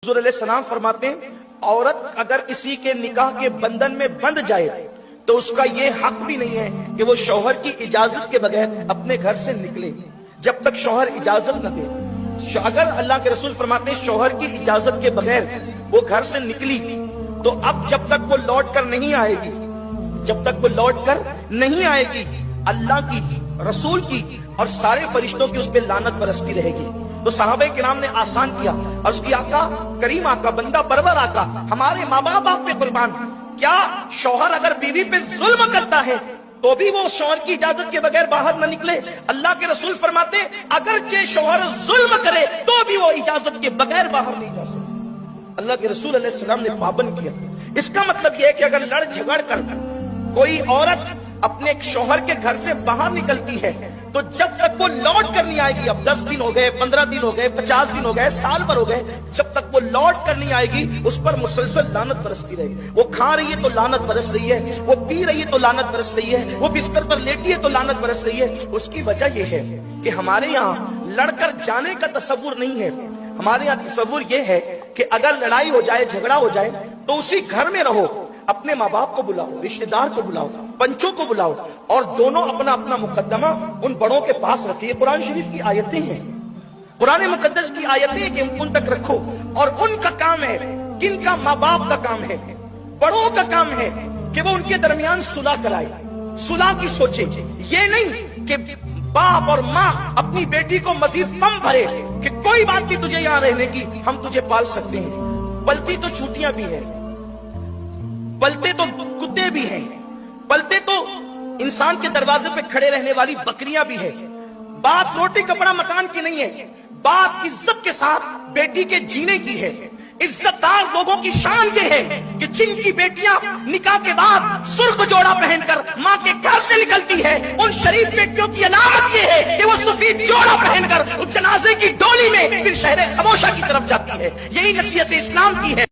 हुज़ूर अलैहिस्सलाम फरमाते हैं, औरत अगर किसी के निकाह के बंधन में बंध जाए तो उसका ये हक भी नहीं है कि वो शौहर की इजाजत के बगैर अपने घर से निकले, जब तक शौहर इजाजत न दे। अगर अल्लाह के रसूल फरमाते हैं शौहर की इजाजत के बगैर वो घर से निकली तो अब जब तक वो लौट कर नहीं आएगी, जब तक वो लौट कर नहीं आएगी, अल्लाह की, रसूल की और सारे फरिश्तों की उस पर लानत बरसती रहेगी। तो सहाबे किराम ने आसान किया और उसकी आका, करीम आका, बंदा परवर आका, हमारे माँ बाप पे कुर्बान, क्या शौहर अगर बीवी पे जुल्म करता है तो भी वो शौहर की इजाजत के बगैर बाहर न निकले? अल्लाह के रसूल फरमाते अगरचे शौहर जुल्म करे तो भी वो इजाजत के बगैर बाहर नहीं जा सकता। अल्लाह के रसूल अलैहि सलाम ने पाबंद किया। इसका मतलब यह है कि अगर लड़ झगड़ कर कोई औरत अपने शौहर के घर से बाहर निकलती है तो जब तक वो लौट कर नहीं आएगी, अब 10 दिन हो गए, 15 दिन हो गए, 50 दिन हो गए, साल भर हो गए, जब तक वो लौट कर नहीं आएगी उस पर मुसलसल लानत बरसती रहेगी। वो खा रही है तो लानत बरस रही है, वो पी रही है तो लानत बरस रही है, वो बिस्तर पर लेटी है तो लानत बरस रही है। उसकी वजह यह है कि हमारे यहाँ लड़कर जाने का तसव्वुर नहीं है। हमारे यहाँ तसव्वुर यह है कि अगर लड़ाई हो जाए, झगड़ा हो जाए तो उसी घर में रहो, अपने माँ बाप को बुलाओ, रिश्तेदार को बुलाओ, पंचों को बुलाओ और दोनों अपना अपना मुकद्दमा उन बड़ों के पास रखिए। कुरान शरीफ की आयतें हैं, कुरान मुकद्दस की आयतें कि उन तक रखो। और उनका काम है, किनका? माँ बाप का काम है, बड़ों का काम है कि वो उनके दरमियान सुलह कराए, सुलह की सोचे। ये नहीं कि बाप और माँ अपनी बेटी को मजीद कम भरे कि कोई बात नहीं तुझे यहाँ रहने की, हम तुझे पाल सकते हैं। पलती तो छूटियां भी है, पलते तो कुत्ते भी हैं, पलते तो इंसान के दरवाजे पे खड़े रहने वाली बकरियां भी है। बात रोटी कपड़ा मकान की नहीं है, बात इज्जत के साथ बेटी के जीने की है। इज्जतदार लोगों की शान ये है कि जिनकी बेटियां निकाह के बाद सुर्ख जोड़ा पहनकर माँ के घर से निकलती है, उन शरीफ बेटियों की अलामत ये है कि वो सफेद जोड़ा पहनकर उस जनाजे की डोली में फिर शहर खमोशा की तरफ जाती है। यही नसीहत इस्लाम की है।